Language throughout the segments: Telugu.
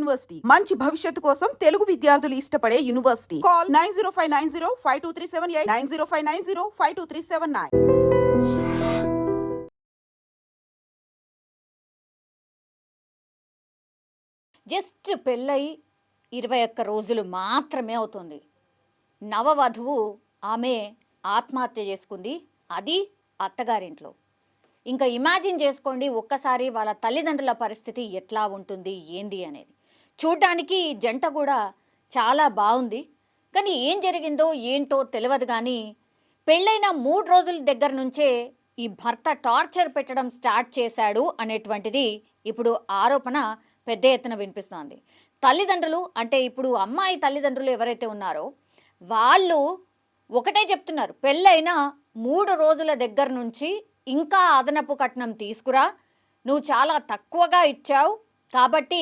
యూనివర్సిటీ మంచి భవిష్యత్తు కోసం తెలుగు విద్యార్థులు ఇష్టపడే యూనివర్సిటీ. కాల్ 9059052378 9059052379. జస్ట్ పెళ్ళై 21 రోజులు మాత్రమే అవుతుంది. నవవధువు ఆమె ఆత్మహత్య చేసుకుంది, అది అత్తగారింట్లో. ఇంకా ఇమాజిన్ చేసుకోండి ఒక్కసారి వాళ్ళ తల్లిదండ్రుల పరిస్థితి ఎట్లా ఉంటుంది ఏంది అనేది. చూడ్డానికి జంట కూడా చాలా బాగుంది, కానీ ఏం జరిగిందో ఏంటో తెలియదు. కానీ పెళ్ళైన 3 రోజుల దగ్గర నుంచే ఈ భర్త టార్చర్ పెట్టడం స్టార్ట్ చేశాడు అనేటువంటిది ఇప్పుడు ఆరోపణ పెద్ద ఎత్తున వినిపిస్తోంది. తల్లిదండ్రులు అంటే ఇప్పుడు అమ్మాయి తల్లిదండ్రులు ఎవరైతే ఉన్నారో వాళ్ళు ఒకటే చెప్తున్నారు, పెళ్ళైన 3 రోజుల దగ్గర నుంచి ఇంకా అదనపు కట్నం తీసుకురా, నువ్వు చాలా తక్కువగా ఇచ్చావు కాబట్టి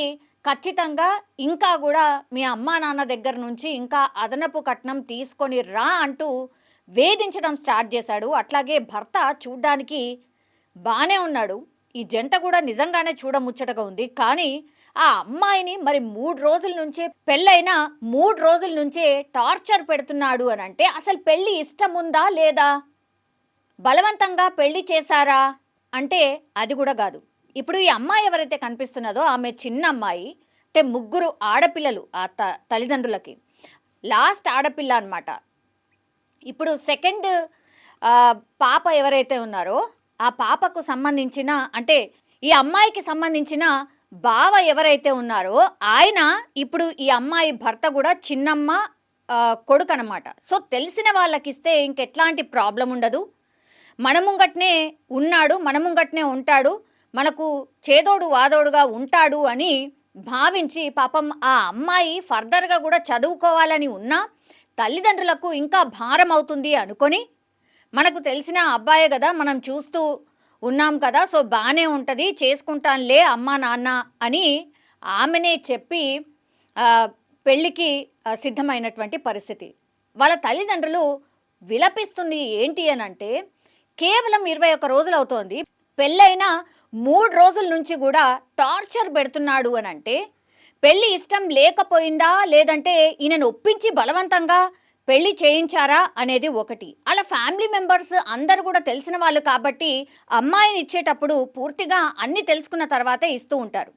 ఖచ్చితంగా ఇంకా కూడా మీ అమ్మా నాన్న దగ్గర నుంచి ఇంకా అదనపు కట్నం తీసుకొని రా అంటూ వేధించడం స్టార్ట్ చేశాడు. అట్లాగే భర్త చూడ్డానికి బాగానే ఉన్నాడు, ఈ జంట కూడా నిజంగానే చూడముచ్చటగా ఉంది. కానీ ఆ అమ్మాయిని మరి 3 రోజుల నుంచే పెళ్ళైన 3 రోజుల నుంచే టార్చర్ పెడుతున్నాడు అని అంటే అసలు పెళ్ళి ఇష్టం ఉందా లేదా, బలవంతంగా పెళ్లి చేశారా అంటే అది కూడా కాదు. ఇప్పుడు ఈ అమ్మాయి ఎవరైతే కనిపిస్తున్నదో ఆమె చిన్న అమ్మాయి, అంటే 3 ఆడపిల్లలు ఆ తల్లిదండ్రులకి, లాస్ట్ ఆడపిల్ల అనమాట. ఇప్పుడు సెకండ్ పాప ఎవరైతే ఉన్నారో ఆ పాపకు సంబంధించిన అంటే ఈ అమ్మాయికి సంబంధించిన బావ ఎవరైతే ఉన్నారో ఆయన ఇప్పుడు ఈ అమ్మాయి భర్త కూడా చిన్నమ్మ కొడుకు అనమాట. సో తెలిసిన వాళ్ళకి ఇస్తే ఇంకెట్లాంటి ప్రాబ్లం ఉండదు, మన ముంగట్నే ఉన్నాడు, మన ముంగట్నే ఉంటాడు, మనకు చేదోడు వాదోడుగా ఉంటాడు అని భావించి పాపం ఆ అమ్మాయి ఫర్దర్గా కూడా చదువుకోవాలని ఉన్నా తల్లిదండ్రులకు ఇంకా భారం అవుతుంది అనుకొని, మనకు తెలిసిన అబ్బాయే కదా, మనం చూస్తూ ఉన్నాం కదా, సో బాగానే ఉంటుంది, చేసుకుంటానులే అమ్మా నాన్న అని ఆమెనే చెప్పి పెళ్ళికి సిద్ధమైనటువంటి పరిస్థితి. వాళ్ళ తల్లిదండ్రులు విలపిస్తుంది ఏంటి అని అంటే, కేవలం 21 రోజులు అవుతోంది, పెళ్ళైన 3 రోజుల నుంచి కూడా టార్చర్ పెడుతున్నాడు అని అంటే పెళ్ళి ఇష్టం లేకపోయిందా లేదంటే ఈయనను ఒప్పించి బలవంతంగా పెళ్లి చేయించారా అనేది ఒకటి. అలా ఫ్యామిలీ మెంబర్స్ అందరూ కూడా తెలిసిన వాళ్ళు కాబట్టి అమ్మాయిని ఇచ్చేటప్పుడు పూర్తిగా అన్ని తెలుసుకున్న తర్వాతే ఇస్తూ ఉంటారు.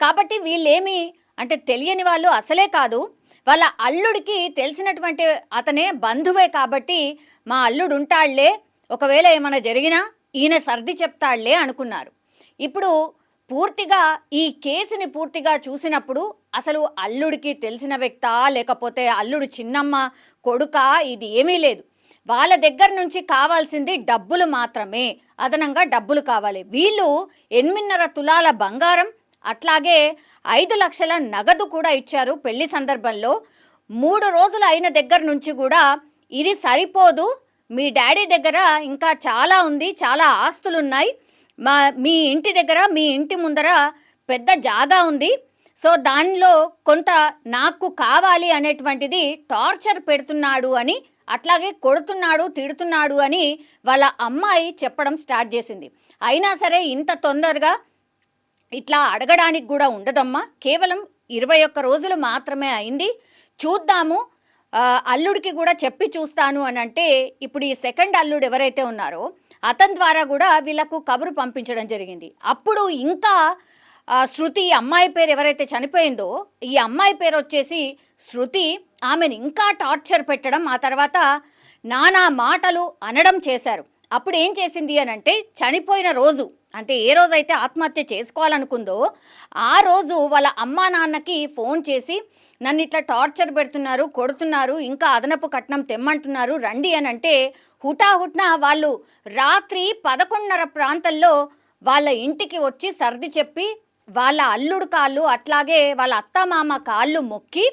కాబట్టి వీళ్ళేమి అంటే తెలియని వాళ్ళు అసలే కాదు, వాళ్ళ అల్లుడికి తెలిసినటువంటి అతనే బంధువే కాబట్టి మా అల్లుడు ఉంటాళ్లే, ఒకవేళ ఏమైనా జరిగినా ఈయన సర్ది చెప్తాళ్లే అనుకున్నారు. ఇప్పుడు పూర్తిగా ఈ కేసుని పూర్తిగా చూసినప్పుడు అసలు అల్లుడికి తెలిసిన వ్యక్తా లేకపోతే అల్లుడు చిన్నమ్మ కొడుకా ఇది ఏమీ లేదు. వాళ్ళ దగ్గర నుంచి కావాల్సింది డబ్బులు మాత్రమే, అదనంగా డబ్బులు కావాలి. వీళ్ళు 8.5 తులాల బంగారం అట్లాగే 5 లక్షల నగదు కూడా ఇచ్చారు పెళ్లి సందర్భంలో. 3 రోజులు అయిన దగ్గర నుంచి కూడా ఇది సరిపోదు, మీ డాడీ దగ్గర ఇంకా చాలా ఉంది, చాలా ఆస్తులున్నాయి, మీ ఇంటి దగ్గర మీ ఇంటి ముందర పెద్ద జాగా ఉంది, సో దానిలో కొంత నాకు కావాలి అనేటువంటిది టార్చర్ పెడుతున్నాడు అని, అట్లాగే కొడుతున్నాడు తిడుతున్నాడు అని వాళ్ళ అమ్మాయి చెప్పడం స్టార్ట్ చేసింది. అయినా సరే ఇంత తొందరగా ఇట్లా అడగడానికి కూడా ఉండదమ్మా, కేవలం 21 రోజులు మాత్రమే అయింది, చూద్దాము, అల్లుడికి కూడా చెప్పి చూస్తాను అని అంటే ఇప్పుడు ఈ సెకండ్ అల్లుడు ఎవరైతే ఉన్నారో అతని ద్వారా కూడా వీళ్ళకు కబురు పంపించడం జరిగింది. అప్పుడు ఇంకా శృతి అమ్మాయి పేరు ఎవరైతే చనిపోయిందో ఈ అమ్మాయి పేరు వచ్చేసి శృతి, ఆమెను ఇంకా టార్చర్ పెట్టడం, ఆ తర్వాత నానా మాటలు అనడం చేశారు. అప్పుడు ఏం చేసింది అని అంటే చనిపోయిన రోజు అంటే ఏ రోజైతే ఆత్మహత్య చేసుకోవాలనుకుందో ఆ రోజు వాళ్ళ అమ్మా నాన్నకి ఫోన్ చేసి నన్ను ఇట్లా టార్చర్ పెడుతున్నారు, కొడుతున్నారు, ఇంకా అదనపు కట్నం తెమ్మంటున్నారు రండి అని అంటే హుటాహుట్న వాళ్ళు రాత్రి 11:30 ప్రాంతంలో వాళ్ళ ఇంటికి వచ్చి సర్ది చెప్పి వాళ్ళ అల్లుడు కాళ్ళు అట్లాగే వాళ్ళ అత్తమామ కాళ్ళు మొక్కి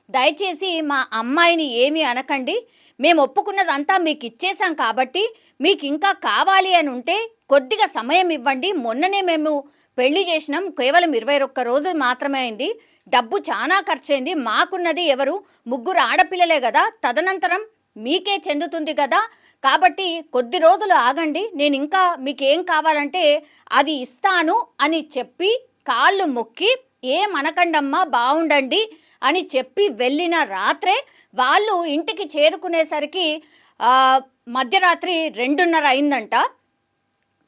దయచేసి మా అమ్మాయిని ఏమీ అనకండి, మేము ఒప్పుకున్నదంతా మీకు ఇచ్చేసాం కాబట్టి మీకు ఇంకా కావాలి అని ఉంటే కొద్దిగా సమయం ఇవ్వండి, మొన్ననే మేము పెళ్లి చేసినాం, కేవలం 21 రోజులు మాత్రమే అయింది, డబ్బు చాలా ఖర్చయింది, మాకున్నది ఎవరు 3 ఆడపిల్లలే కదా, తదనంతరం మీకే చెందుతుంది కదా, కాబట్టి కొద్ది రోజులు ఆగండి, నేను ఇంకా మీకేం కావాలంటే అది ఇస్తాను అని చెప్పి కాళ్ళు మొక్కి ఏమనకండమ్మా బాగుండండి అని చెప్పి వెళ్ళిన రాత్రే వాళ్ళు ఇంటికి చేరుకునేసరికి మధ్యరాత్రి 2:30 అయిందంట.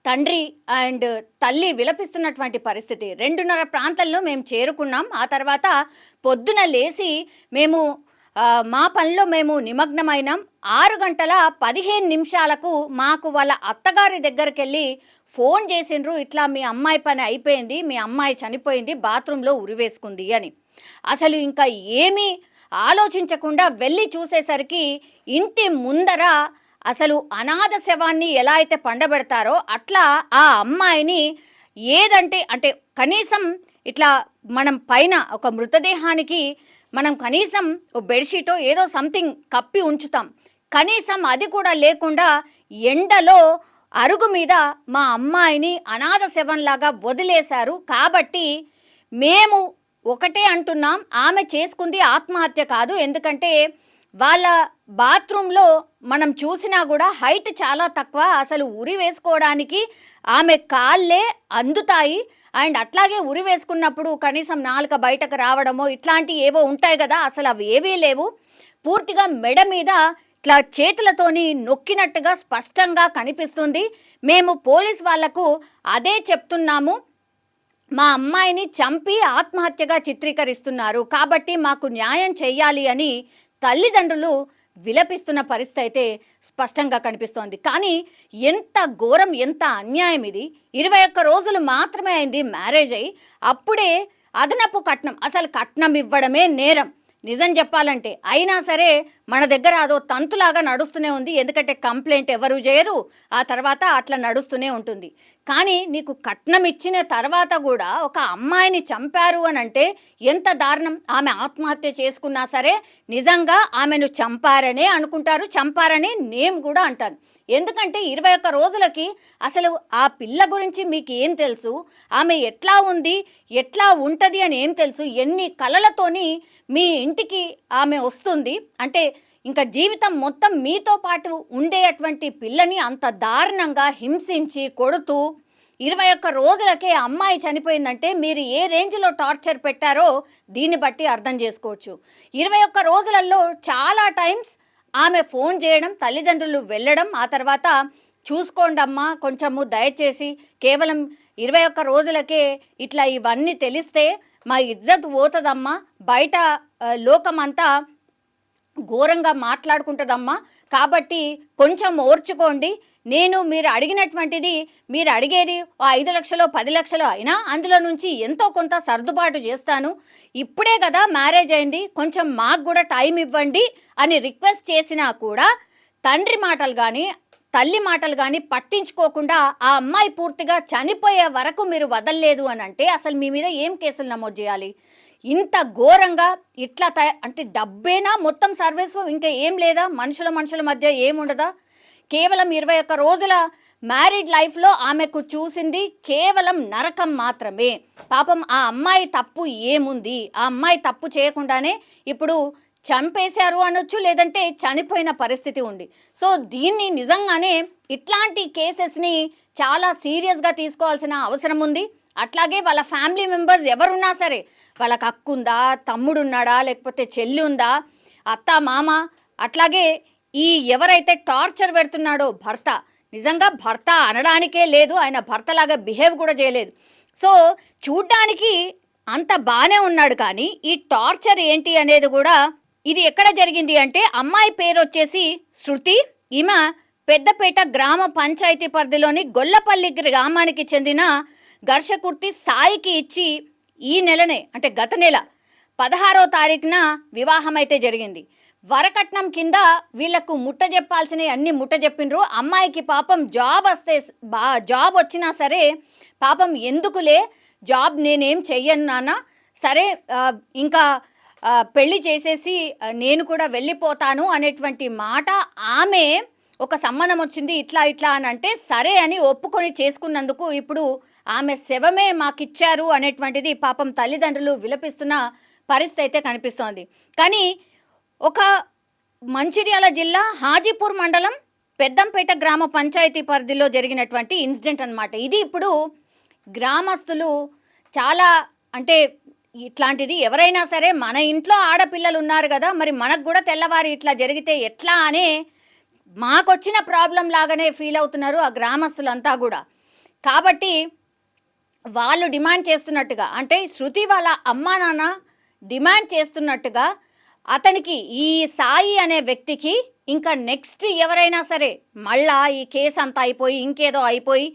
తండ్రి అండ్ తల్లి విలపిస్తున్నటువంటి పరిస్థితి. 2:30 ప్రాంతంలో మేము చేరుకున్నాం. ఆ తర్వాత పొద్దున లేచి మేము మా పనిలో మేము నిమగ్నమైనాం. 6:15 మాకు వాళ్ళ అత్తగారి దగ్గరికి వెళ్ళి ఫోన్ చేసిండ్రు, ఇట్లా మీ అమ్మాయి పని అయిపోయింది, మీ అమ్మాయి చనిపోయింది, బాత్రూంలో ఉరివేసుకుంది అని. అసలు ఇంకా ఏమీ ఆలోచించకుండా వెళ్ళి చూసేసరికి ఇంటి ముందర అసలు అనాథ శవాన్ని ఎలా అయితే పండబెడతారో అట్లా ఆ అమ్మాయిని అంటే కనీసం ఇట్లా మనం పైన ఒక మృతదేహానికి మనం కనీసం ఓ బెడ్షీటో ఏదో సంథింగ్ కప్పి ఉంచుతాం, కనీసం అది కూడా లేకుండా ఎండలో అరుగు మీద మా అమ్మాయిని అనాథ శవంలాగా వదిలేశారు. కాబట్టి మేము ఒకటే అంటున్నాం, ఆమె చేసుకుంది ఆత్మహత్య కాదు. ఎందుకంటే వాళ్ళ బాత్రూంలో మనం చూసినా కూడా హైట్ చాలా తక్కువ, అసలు ఉరి వేసుకోవడానికి ఆమె కాళ్ళే అందుతాయి. అండ్ అట్లాగే ఉరి వేసుకున్నప్పుడు కనీసం నాలుక బయటకు రావడమో ఇట్లాంటివి ఏవో ఉంటాయి కదా, అసలు అవి ఏవీ లేవు. పూర్తిగా మెడ మీద ఇట్లా చేతులతోని నొక్కినట్టుగా స్పష్టంగా కనిపిస్తుంది. మేము పోలీస్ వాళ్లకు అదే చెప్తున్నాము, మా అమ్మాయిని చంపి ఆత్మహత్యగా చిత్రీకరిస్తున్నారు, కాబట్టి మాకు న్యాయం చేయాలి అని తల్లిదండ్రులు విలపిస్తున్న పరిస్థితి అయితే స్పష్టంగా కనిపిస్తోంది. కానీ ఎంత ఘోరం, ఎంత అన్యాయం ఇది. 21 రోజులు మాత్రమే అయింది మ్యారేజ్ అయ్యి, అప్పుడే అదనపు కట్నం, అసలు కట్నం ఇవ్వడమే నేరం నిజం చెప్పాలంటే. అయినా సరే మన దగ్గర అదో తంతులాగా నడుస్తూనే ఉంది. ఎందుకంటే కంప్లైంట్ ఎవరు చేయరు, ఆ తర్వాత అట్లా నడుస్తూనే ఉంటుంది. కానీ నీకు కట్నం ఇచ్చిన తర్వాత కూడా ఒక అమ్మాయిని చంపారు అని అంటే ఎంత దారుణం. ఆమె ఆత్మహత్య చేసుకున్నా సరే నిజంగా ఆమెను చంపారనే అనుకుంటారు, చంపారని నేను కూడా అంటాను. ఎందుకంటే 21 రోజులకి అసలు ఆ పిల్ల గురించి మీకు ఏం తెలుసు, ఆమె ఎట్లా ఉంది, ఎట్లా ఉంటుంది అని ఏం తెలుసు, ఎన్ని కలలతోని మీ ఇంటికి ఆమె వస్తుంది అంటే ఇంకా జీవితం మొత్తం మీతో పాటు ఉండేటువంటి పిల్లని అంత దారుణంగా హింసించి కొడుతూ 21 రోజులకే అమ్మాయి చనిపోయిందంటే మీరు ఏ రేంజ్లో టార్చర్ పెట్టారో దీన్ని బట్టి అర్థం చేసుకోవచ్చు. 21 రోజులలో చాలా టైమ్స్ ఆమె ఫోన్ చేయడం, తల్లిదండ్రులు వెళ్ళడం, ఆ తర్వాత చూసుకోండమ్మా కొంచెము దయచేసి, కేవలం 21 రోజులకే ఇట్లా ఇవన్నీ తెలిస్తే మా ఇజ్జత్ పోతుందమ్మా, బయట లోకమంతా ఘోరంగా మాట్లాడుకుంటుందమ్మా, కాబట్టి కొంచెం ఓర్చుకోండి. మీరు అడిగినటువంటిది, మీరు అడిగేది 5 లక్షలు 10 లక్షలు అయినా అందులో నుంచి ఎంతో కొంత సర్దుబాటు చేస్తాను, ఇప్పుడే కదా మ్యారేజ్ అయింది, కొంచెం మాకు కూడా టైం ఇవ్వండి అని రిక్వెస్ట్ చేసినా కూడా తండ్రి మాటలు కానీ తల్లి మాటలు కానీ పట్టించుకోకుండా ఆ అమ్మాయి పూర్తిగా చనిపోయే వరకు మీరు వదలలేదు అని అంటే అసలు మీ మీద ఏం కేసులు నమోదు చేయాలి? ఇంత ఘోరంగా ఇట్లా అంటే డబ్బేనా మొత్తం సర్వీసు, ఇంకా ఏం లేదా? మనుషుల మధ్య ఏముండదా? కేవలం 21 రోజుల మ్యారీడ్ లైఫ్లో ఆమెకు చూసింది కేవలం నరకం మాత్రమే. పాపం ఆ అమ్మాయి తప్పు ఏముంది? ఆ అమ్మాయి తప్పు చేయకుండానే ఇప్పుడు చంపేశారు అనొచ్చు, లేదంటే చనిపోయిన పరిస్థితి ఉంది. సో దీన్ని నిజంగానే ఇట్లాంటి కేసెస్ని చాలా సీరియస్గా తీసుకోవాల్సిన అవసరం ఉంది. అట్లాగే వాళ్ళ ఫ్యామిలీ మెంబర్స్ ఎవరున్నా సరే, వాళ్ళకి అక్కు ఉందా, తమ్ముడు ఉన్నాడా, లేకపోతే చెల్లి ఉందా, అత్త మామ, అట్లాగే ఈ ఎవరైతే టార్చర్ పెడుతున్నాడో భర్త, నిజంగా భర్త అనడానికే లేదు, ఆయన భర్తలాగా బిహేవ్ కూడా చేయలేదు. సో చూడ్డానికి అంత బాగానే ఉన్నాడు, కానీ ఈ టార్చర్ ఏంటి అనేది కూడా, ఇది ఎక్కడ జరిగింది అంటే అమ్మాయి పేరు వచ్చేసి శృతి. ఈమె పెద్దపేట గ్రామ పంచాయతీ పరిధిలోని గొల్లపల్లి గ్రామానికి చెందిన ఘర్షకుర్తి సాయికి ఇచ్చి ఈ నెలనే అంటే గత నెల 16వ తారీఖున వివాహం అయితే జరిగింది. వరకట్నం కింద వీళ్లకు ముట్ట చెప్పాల్సినవి అన్ని ముట్ట చెప్పిండ్రు. అమ్మాయికి పాపం జాబ్ వచ్చినా సరే పాపం ఎందుకులే జాబ్, నేనేం చెయ్యను నాన్న, సరే ఇంకా పెళ్లి చేసేసి నేను కూడా వెళ్ళిపోతాను అనేటువంటి మాట. ఆమె ఒక సంబంధం వచ్చింది ఇట్లా అని అంటే సరే అని ఒప్పుకొని చేసుకున్నందుకు ఇప్పుడు ఆమె శవమే మాకిచ్చారు అనేటువంటిది పాపం తల్లిదండ్రులు విలపిస్తున్న పరిస్థితి అయితే కనిపిస్తోంది. కానీ ఒక మంచిర్యాల జిల్లా హాజీపూర్ మండలం పెద్దంపేట గ్రామ పంచాయతీ పరిధిలో జరిగినటువంటి ఇన్సిడెంట్ అన్నమాట ఇది. ఇప్పుడు గ్రామస్తులు చాలా అంటే ఇట్లాంటిది ఎవరైనా సరే మన ఇంట్లో ఆడపిల్లలు ఉన్నారు కదా, మరి మనకు కూడా తెల్లవారి ఇట్లా జరిగితే ఎట్లా అనే మాకొచ్చిన ప్రాబ్లం లాగానే ఫీల్ అవుతున్నారు ఆ గ్రామస్తులంతా కూడా. కాబట్టి వాళ్ళు డిమాండ్ చేస్తున్నట్టుగా, అంటే శృతి వాళ్ళ అమ్మా నాన్న డిమాండ్ చేస్తున్నట్టుగా అతనికి, ఈ సాయి అనే వ్యక్తికి ఇంకా నెక్స్ట్ ఎవరైనా సరే మళ్ళా ఈ కేసు అంతా అయిపోయి ఇంకేదో అయిపోయి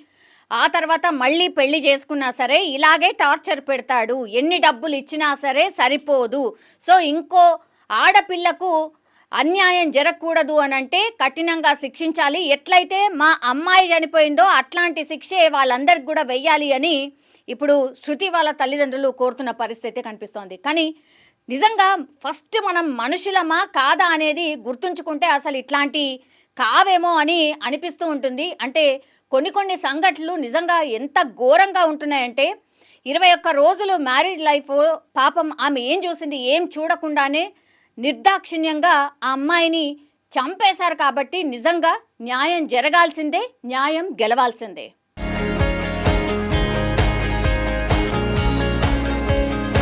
ఆ తర్వాత మళ్ళీ పెళ్లి చేసుకున్నా సరే ఇలాగే టార్చర్ పెడతాడు, ఎన్ని డబ్బులు ఇచ్చినా సరే సరిపోదు. సో ఇంకో ఆడపిల్లకు అన్యాయం జరగకూడదు అని అంటే కఠినంగా శిక్షించాలి, ఎట్లయితే మా అమ్మాయి చనిపోయిందో అట్లాంటి శిక్షే వాళ్ళందరికి కూడా వెయ్యాలి అని ఇప్పుడు శృతి వాళ్ళ తల్లిదండ్రులు కోరుతున్న పరిస్థితి కనిపిస్తోంది. కానీ నిజంగా ఫస్ట్ మనం మనుషులమా కాదా అనేది గుర్తుంచుకుంటే అసలు ఇట్లాంటి కావేమో అని అనిపిస్తూ ఉంటుంది. అంటే కొన్ని సంఘటనలు నిజంగా ఎంత ఘోరంగా ఉంటున్నాయంటే 21 రోజులు మ్యారేజ్ లైఫ్, పాపం ఆమె ఏం చూసింది, ఏం చూడకుండానే నిర్దాక్షిణ్యంగా ఆ అమ్మాయిని చంపేశారు. కాబట్టి నిజంగా న్యాయం జరగాల్సిందే, న్యాయం గెలవాల్సిందే.